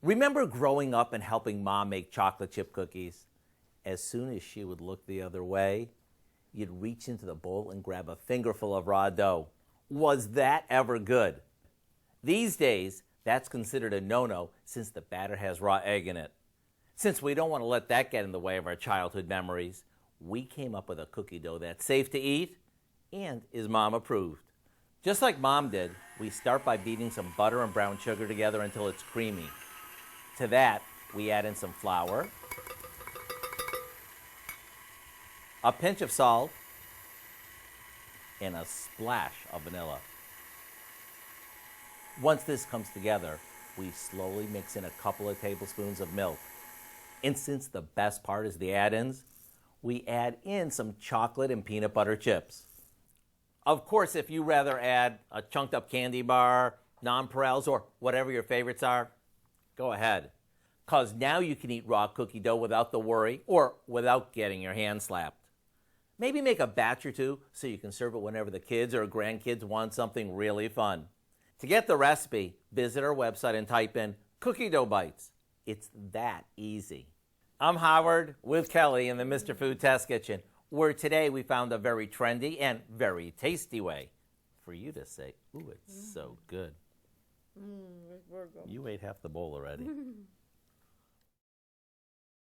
Remember growing up and helping Mom make chocolate chip cookies? As soon as she would look the other way, you'd reach into the bowl and grab a fingerful of raw dough. Was that ever good? These days, that's considered a no-no since the batter has raw egg in it. Since we don't want to let that get in the way of our childhood memories, we came up with a cookie dough that's safe to eat and is Mom approved. Just like Mom did, we start by beating some butter and brown sugar together until it's creamy. To that, we add in some flour, a pinch of salt, and a splash of vanilla. Once this comes together, we slowly mix in a couple of tablespoons of milk. And since the best part is the add-ins, we add in some chocolate and peanut butter chips. Of course, if you rather add a chunked up candy bar, nonpareils, or whatever your favorites are, go ahead. Because now you can eat raw cookie dough without the worry or without getting your hand slapped. Maybe make a batch or two so you can serve it whenever the kids or grandkids want something really fun. To get the recipe, visit our website and type in cookie dough bites. It's that easy. I'm Howard with Kelly in the Mr. Food Test Kitchen, where today we found a very trendy and very tasty way for you to say, ooh, it's so good. You ate half the bowl already.